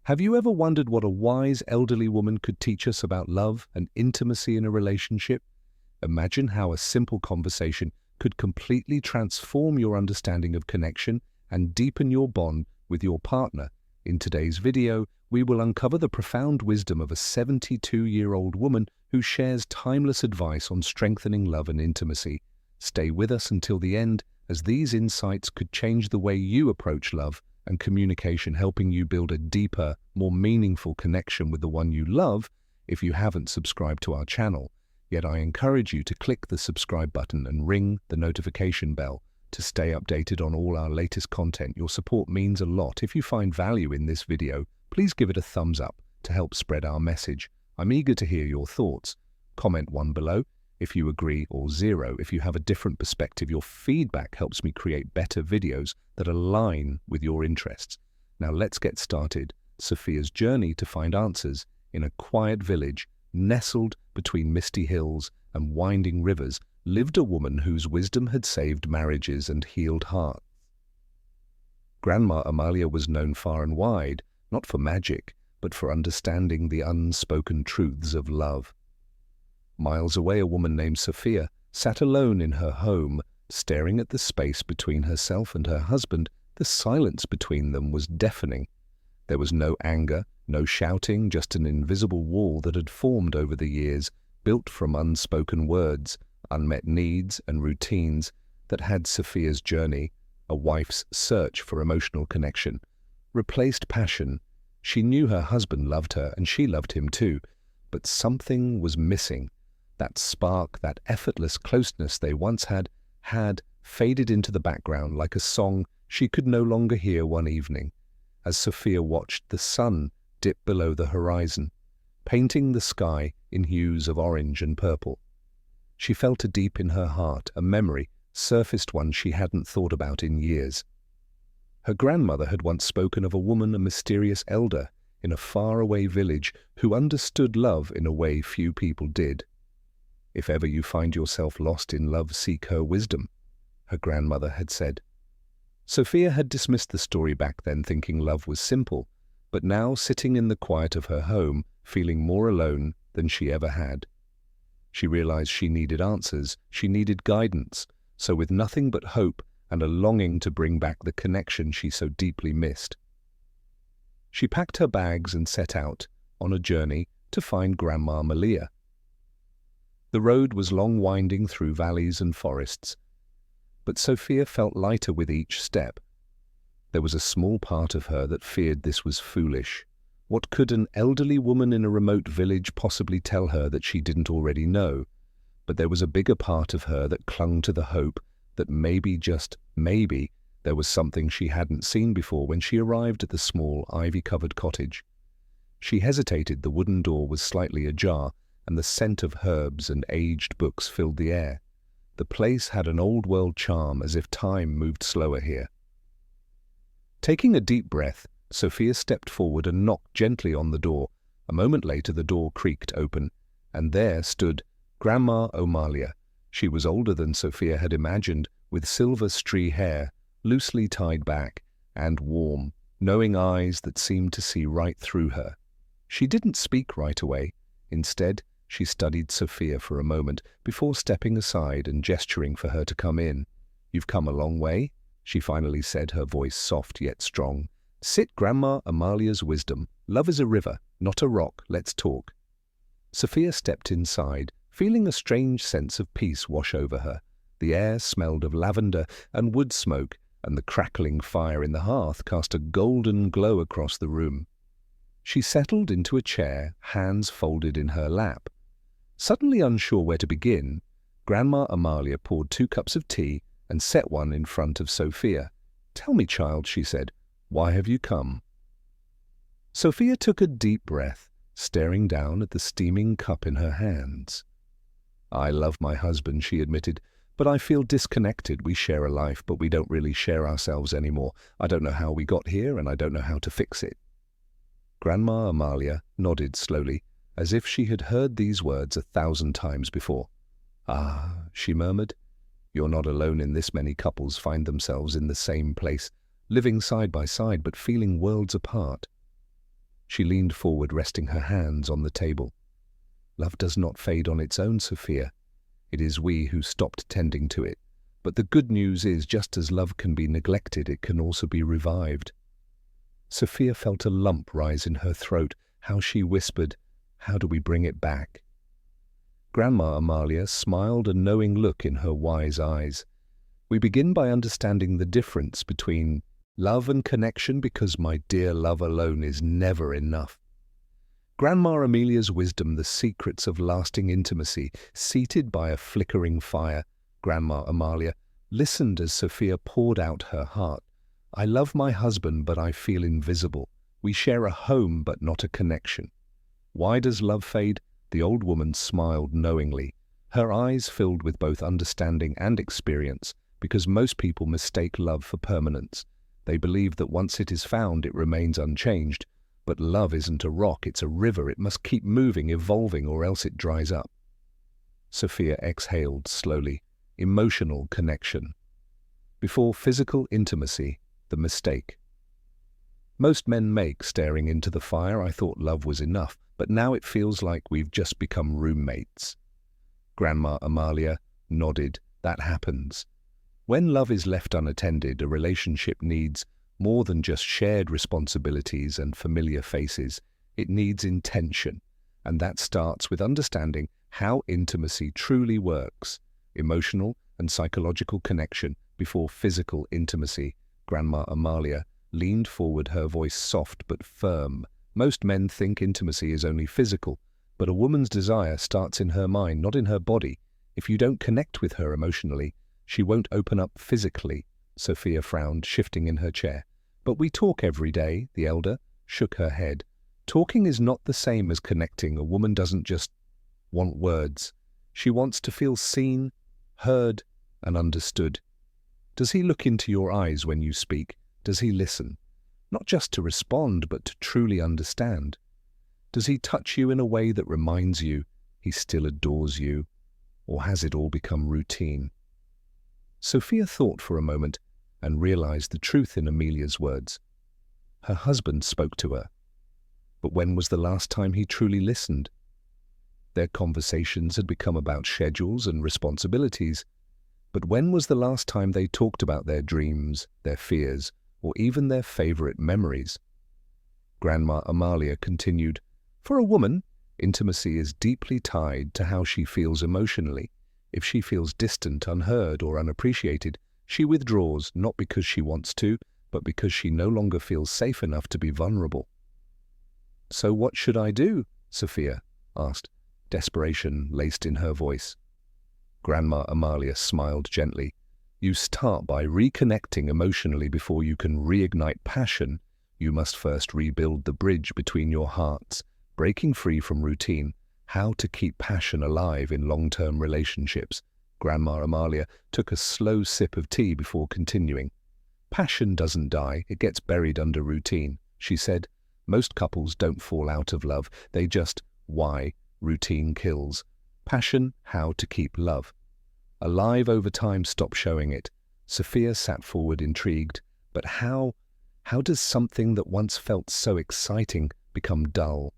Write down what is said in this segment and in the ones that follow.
Have you ever wondered what a wise elderly woman could teach us about love and intimacy in a relationship? Imagine how a simple conversation could completely transform your understanding of connection and deepen your bond with your partner. In today's video, we will uncover the profound wisdom of a 72-year-old woman who shares timeless advice on strengthening love and intimacy. Stay with us until the end, as these insights could change the way you approach love and communication, helping you build a deeper, more meaningful connection with the one you love. If you haven't subscribed to our channel yet, I encourage you to click the subscribe button and ring the notification bell to stay updated on all our latest content. Your support means a lot. If you find value in this video, please give it a thumbs up to help spread our message. I'm eager to hear your thoughts. Comment 1 below if you agree, or 0 if you have a different perspective. Your feedback helps me create better videos that align with your interests. Now let's get started. Sophia's journey to find answers. In a quiet village, nestled between misty hills and winding rivers, lived a woman whose wisdom had saved marriages and healed hearts. Grandma Amalia was known far and wide, not for magic, but for understanding the unspoken truths of love. Miles away, a woman named Sophia sat alone in her home, staring at the space between herself and her husband. The silence between them was deafening. There was no anger, no shouting, just an invisible wall that had formed over the years, built from unspoken words, unmet needs, and routines that had Sophia's journey, a wife's search for emotional connection, replaced passion. She knew her husband loved her, and she loved him too, but something was missing. That spark, that effortless closeness they once had faded into the background like a song she could no longer hear. One evening, as Sophia watched the sun dip below the horizon, painting the sky in hues of orange and purple, she felt a deep in her heart, a memory surfaced, one she hadn't thought about in years. Her grandmother had once spoken of a woman, a mysterious elder in a faraway village, who understood love in a way few people did. If ever you find yourself lost in love, seek her wisdom, her grandmother had said. Sophia had dismissed the story back then, thinking love was simple, but now, sitting in the quiet of her home, feeling more alone than she ever had, she realized she needed answers, she needed guidance. So with nothing but hope and a longing to bring back the connection she so deeply missed, she packed her bags and set out on a journey to find Grandma Amalia. The road was long, winding through valleys and forests, but Sophia felt lighter with each step. There was a small part of her that feared this was foolish. What could an elderly woman in a remote village possibly tell her that she didn't already know? But there was a bigger part of her that clung to the hope that maybe, just maybe, there was something she hadn't seen before. When she arrived at the small, ivy-covered cottage, she hesitated. The wooden door was slightly ajar, and the scent of herbs and aged books filled the air. The place had an old-world charm, as if time moved slower here. Taking a deep breath, Sophia stepped forward and knocked gently on the door. A moment later, the door creaked open, and there stood Grandma Amalia. She was older than Sophia had imagined, with silver stray hair loosely tied back, and warm, knowing eyes that seemed to see right through her. She didn't speak right away. Instead, she studied Sophia for a moment before stepping aside and gesturing for her to come in. "You've come a long way," she finally said, her voice soft yet strong. "Sit." Grandma Amalia's wisdom. "Love is a river, not a rock. Let's talk." Sophia stepped inside, feeling a strange sense of peace wash over her. The air smelled of lavender and wood smoke, and the crackling fire in the hearth cast a golden glow across the room. She settled into a chair, hands folded in her lap. Suddenly unsure where to begin, Grandma Amalia poured 2 cups of tea and set one in front of Sophia. "Tell me, child," she said, "why have you come?" Sophia took a deep breath, staring down at the steaming cup in her hands. "I love my husband," she admitted, "but I feel disconnected. We share a life, but we don't really share ourselves anymore. I don't know how we got here, and I don't know how to fix it." Grandma Amalia nodded slowly, as if she had heard these words 1,000 times before. "Ah," she murmured, "you're not alone in this. Many couples find themselves in the same place, living side by side but feeling worlds apart." She leaned forward, resting her hands on the table. Love does not fade on its own, Sophia. It is we who stopped tending to it. But the good news is, just as love can be neglected, it can also be revived. Sophia felt a lump rise in her throat. How she whispered, "How do we bring it back?" Grandma Amalia smiled, a knowing look in her wise eyes. "We begin by understanding the difference between love and connection, because my dear, love alone is never enough." Grandma Amelia's wisdom, the secrets of lasting intimacy. Seated by a flickering fire, Grandma Amalia listened as Sophia poured out her heart. "I love my husband, but I feel invisible. We share a home, but not a connection. Why does love fade?" The old woman smiled knowingly. Her eyes filled with both understanding and experience, because most people mistake love for permanence. They believe that once it is found, it remains unchanged. But love isn't a rock, it's a river. It must keep moving, evolving, or else it dries up. Sophia exhaled slowly. Emotional connection. Before physical intimacy, the mistake most men make staring into the fire. "I thought love was enough, but now it feels like we've just become roommates." Grandma Amalia nodded. "That happens. When love is left unattended, a relationship needs more than just shared responsibilities and familiar faces. It needs intention, and that starts with understanding how intimacy truly works. Emotional and psychological connection before physical intimacy." Grandma Amalia leaned forward, her voice soft but firm. "Most men think intimacy is only physical, but a woman's desire starts in her mind, not in her body. If you don't connect with her emotionally, she won't open up physically." Sophia frowned, shifting in her chair. "But we talk every day," the elder shook her head. "Talking is not the same as connecting. A woman doesn't just want words. She wants to feel seen, heard, and understood. Does he look into your eyes when you speak? Does he listen? Not just to respond, but to truly understand. Does he touch you in a way that reminds you he still adores you? Or has it all become routine?" Sophia thought for a moment and realized the truth in Amelia's words. Her husband spoke to her. But when was the last time he truly listened? Their conversations had become about schedules and responsibilities. But when was the last time they talked about their dreams, their fears, or even their favorite memories? Grandma Amalia continued, "For a woman, intimacy is deeply tied to how she feels emotionally. If she feels distant, unheard, or unappreciated, she withdraws, not because she wants to, but because she no longer feels safe enough to be vulnerable." "So what should I do?" Sophia asked, desperation laced in her voice. Grandma Amalia smiled gently. "You start by reconnecting emotionally before you can reignite passion. You must first rebuild the bridge between your hearts, breaking free from routine. How to keep passion alive in long-term relationships." Grandma Amalia took a slow sip of tea before continuing. "Passion doesn't die, it gets buried under routine," she said. "Most couples don't fall out of love, they just why routine kills. Passion, how to keep love alive over time, stop showing it." Sophia sat forward, intrigued. "But how does something that once felt so exciting become dull?"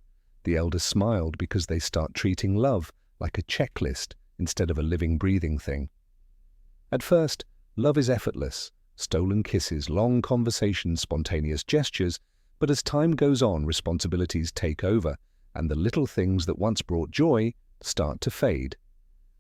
The elder smiled, "Because they start treating love like a checklist instead of a living, breathing thing. At first, love is effortless, stolen kisses, long conversations, spontaneous gestures, but as time goes on, responsibilities take over, and the little things that once brought joy start to fade."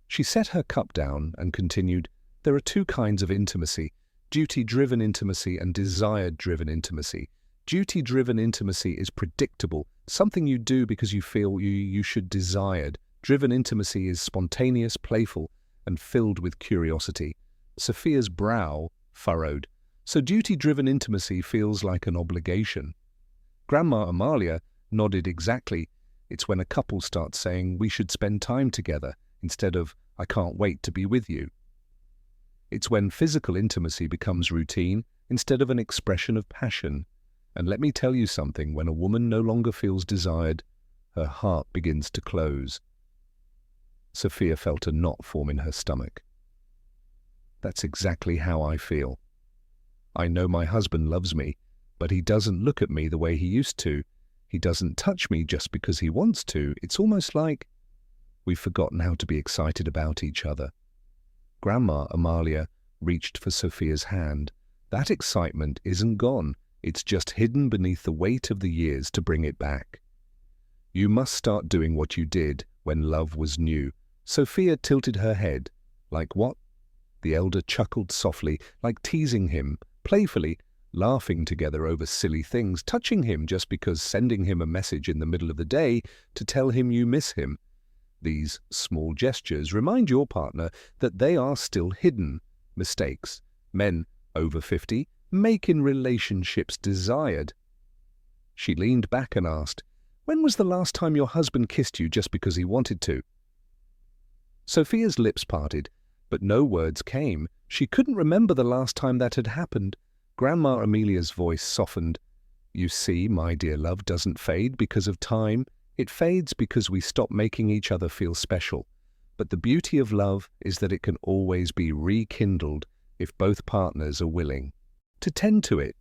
She set her cup down and continued, "There are two kinds of intimacy, duty-driven intimacy and desire-driven intimacy. Duty-driven intimacy is predictable, something you do because you feel you should desired. Driven intimacy is spontaneous, playful, and filled with curiosity." Sophia's brow furrowed. "So duty-driven intimacy feels like an obligation." Grandma Amalia nodded. "Exactly. It's when a couple starts saying, 'We should spend time together,' instead of, 'I can't wait to be with you.' It's when physical intimacy becomes routine instead of an expression of passion. And let me tell you something, when a woman no longer feels desired, her heart begins to close." Sophia felt a knot form in her stomach. "That's exactly how I feel. I know my husband loves me, but he doesn't look at me the way he used to. He doesn't touch me just because he wants to. It's almost like we've forgotten how to be excited about each other. Grandma Amalia reached for Sophia's hand. That excitement isn't gone. It's just hidden beneath the weight of the years to bring it back. You must start doing what you did when love was new. Sophia tilted her head. Like what? The elder chuckled softly, like teasing him, playfully, laughing together over silly things, touching him just because sending him a message in the middle of the day to tell him you miss him. These small gestures remind your partner that they are still hidden mistakes men over 50 make in relationships desired. She leaned back and asked, "When was the last time your husband kissed you just because he wanted to?" Sophia's lips parted, but no words came. She couldn't remember the last time that had happened. Grandma Amelia's voice softened. "You see, my dear love doesn't fade because of time. It fades because we stop making each other feel special. But the beauty of love is that it can always be rekindled if both partners are willing to tend to it."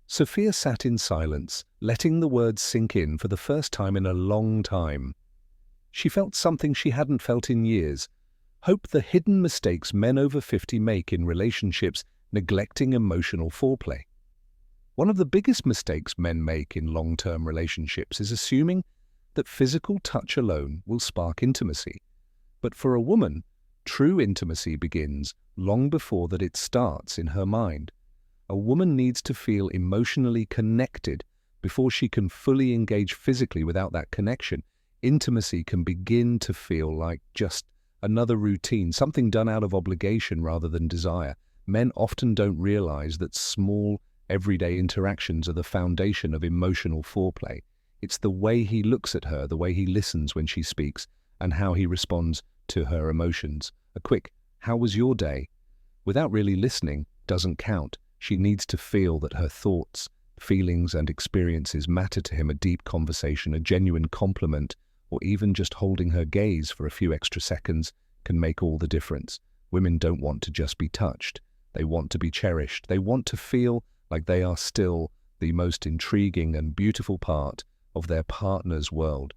Sophia sat in silence, letting the words sink in for the first time in a long time. She felt something she hadn't felt in years. Hope, the hidden mistakes men over 50 make in relationships, neglecting emotional foreplay. One of the biggest mistakes men make in long-term relationships is assuming that physical touch alone will spark intimacy. But for a woman, true intimacy begins long before that it starts in her mind. A woman needs to feel emotionally connected before she can fully engage physically. Without that connection, intimacy can begin to feel like just another routine, something done out of obligation rather than desire. Men often don't realize that small, everyday interactions are the foundation of emotional foreplay. It's the way he looks at her, the way he listens when she speaks, and how he responds to her emotions. A quick, "How was your day?" without really listening doesn't count. She needs to feel that her thoughts, feelings, and experiences matter to him. A deep conversation, a genuine compliment, or even just holding her gaze for a few extra seconds can make all the difference. Women don't want to just be touched. They want to be cherished. They want to feel like they are still the most intriguing and beautiful part of their partner's world.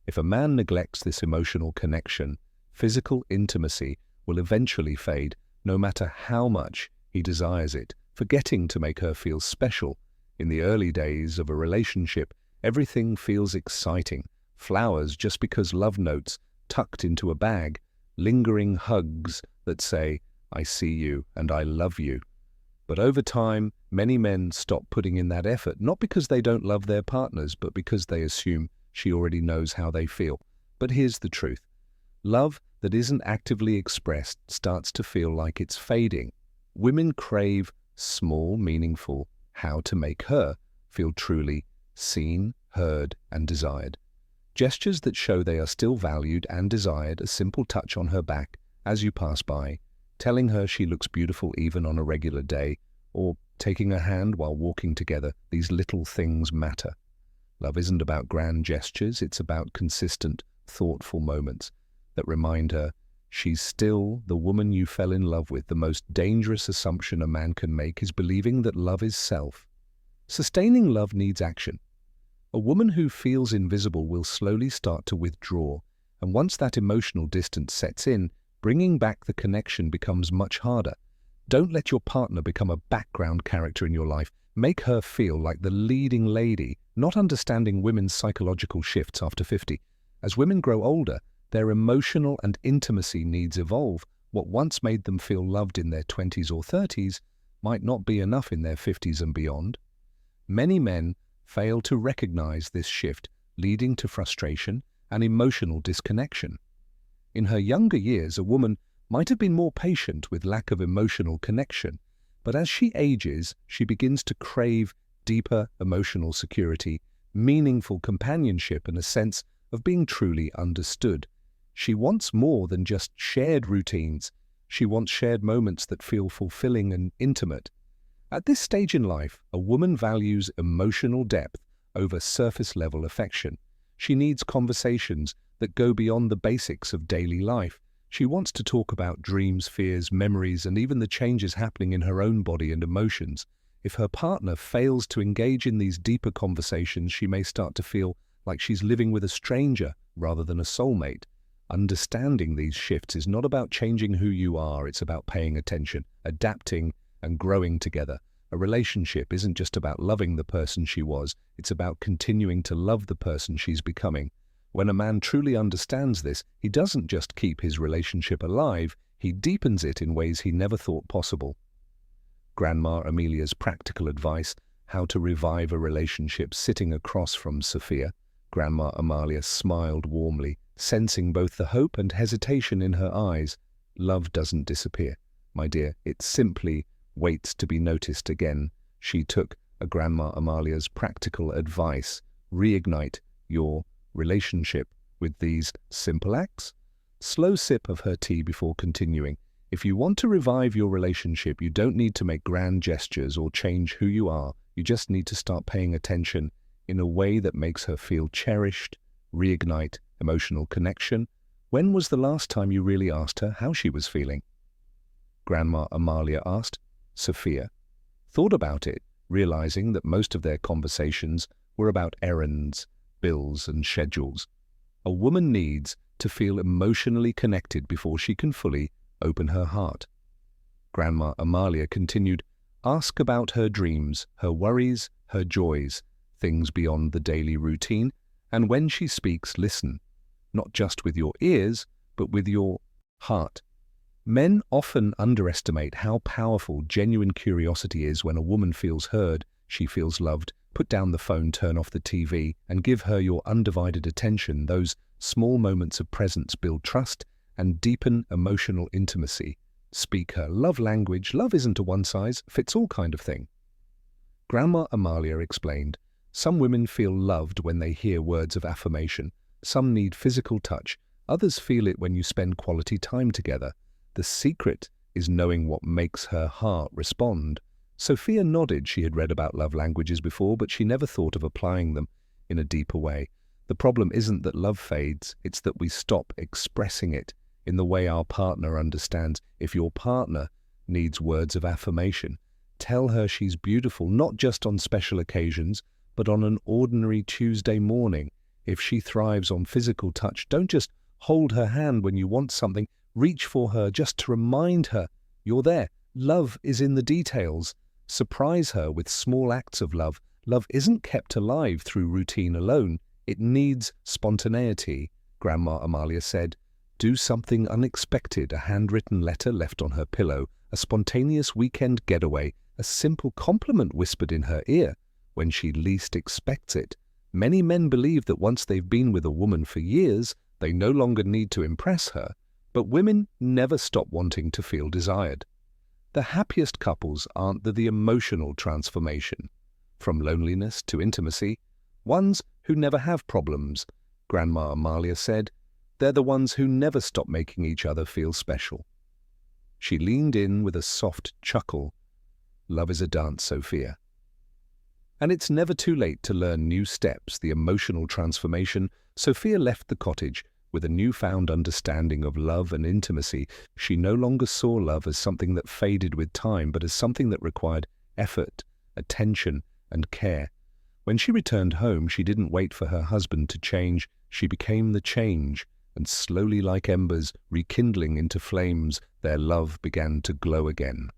If a man neglects this emotional connection, physical intimacy will eventually fade, no matter how much he desires it, forgetting to make her feel special. In the early days of a relationship, everything feels exciting. Flowers just because love notes tucked into a bag, lingering hugs that say, "I see you and I love you." But over time, many men stop putting in that effort, not because they don't love their partners, but because they assume she already knows how they feel. But here's the truth. Love that isn't actively expressed starts to feel like it's fading. Women crave small, meaningful how to make her feel truly seen, heard, and desired. Gestures that show they are still valued and desired, a simple touch on her back as you pass by, telling her she looks beautiful even on a regular day, or taking her hand while walking together. These little things matter. Love isn't about grand gestures, it's about consistent, thoughtful moments that remind her she's still the woman you fell in love with. The most dangerous assumption a man can make is believing that love is self. Sustaining love needs action. A woman who feels invisible will slowly start to withdraw, and once that emotional distance sets in, bringing back the connection becomes much harder. Don't let your partner become a background character in your life. Make her feel like the leading lady. Not understanding women's psychological shifts after 50. As women grow older, their emotional and intimacy needs evolve. What once made them feel loved in their 20s or 30s might not be enough in their 50s and beyond. Many men fail to recognize this shift, leading to frustration and emotional disconnection. In her younger years, a woman might have been more patient with lack of emotional connection, but as she ages, she begins to crave deeper emotional security, meaningful companionship, and a sense of being truly understood. She wants more than just shared routines. She wants shared moments that feel fulfilling and intimate. At this stage in life, a woman values emotional depth over surface-level affection. She needs conversations that go beyond the basics of daily life. She wants to talk about dreams, fears, memories, and even the changes happening in her own body and emotions. If her partner fails to engage in these deeper conversations, she may start to feel like she's living with a stranger rather than a soulmate. Understanding these shifts is not about changing who you are, it's about paying attention, adapting, and growing together. A relationship isn't just about loving the person she was, it's about continuing to love the person she's becoming. When a man truly understands this, he doesn't just keep his relationship alive, he deepens it in ways he never thought possible. Grandma Amelia's practical advice, how to revive a relationship, sitting across from Sophia. Grandma Amalia smiled warmly, sensing both the hope and hesitation in her eyes. Love doesn't disappear, my dear, it simply waits to be noticed again. She took Grandma Amalia's practical advice. Reignite your relationship with these simple acts. Slow sip of her tea before continuing. If you want to revive your relationship, you don't need to make grand gestures or change who you are. You just need to start paying attention in a way that makes her feel cherished. Reignite emotional connection. When was the last time you really asked her how she was feeling? Grandma Amalia asked. Sophia thought about it, realizing that most of their conversations were about errands, bills, and schedules. A woman needs to feel emotionally connected before she can fully open her heart. Grandma Amalia continued, ask about her dreams, her worries, her joys, things beyond the daily routine, and when she speaks, listen, not just with your ears, but with your heart. Men often underestimate how powerful genuine curiosity is. When a woman feels heard, she feels loved. Put down the phone, turn off the TV, and give her your undivided attention. Those small moments of presence build trust and deepen emotional intimacy. Speak her love language. Love isn't a one-size-fits-all kind of thing. Grandma Amalia explained, some women feel loved when they hear words of affirmation. Some need physical touch. Others feel it when you spend quality time together. The secret is knowing what makes her heart respond. Sophia nodded. She had read about love languages before, but she never thought of applying them in a deeper way. The problem isn't that love fades, it's that we stop expressing it in the way our partner understands. If your partner needs words of affirmation, tell her she's beautiful, not just on special occasions, but on an ordinary Tuesday morning. If she thrives on physical touch, don't just hold her hand when you want something. Reach for her just to remind her you're there. Love is in the details. Surprise her with small acts of love. Love isn't kept alive through routine alone. It needs spontaneity. Grandma Amalia said, do something unexpected, a handwritten letter left on her pillow, a spontaneous weekend getaway, a simple compliment whispered in her ear when she least expects it. Many men believe that once they've been with a woman for years, they no longer need to impress her. But women never stop wanting to feel desired. The happiest couples aren't the emotional transformation, from loneliness to intimacy, ones who never have problems. Grandma Amalia said, they're the ones who never stop making each other feel special. She leaned in with a soft chuckle. Love is a dance, Sophia. And it's never too late to learn new steps, the emotional transformation. Sophia left the cottage with a newfound understanding of love and intimacy. She no longer saw love as something that faded with time, but as something that required effort, attention, and care. When she returned home, she didn't wait for her husband to change. She became the change, and slowly, like embers rekindling into flames, their love began to glow again.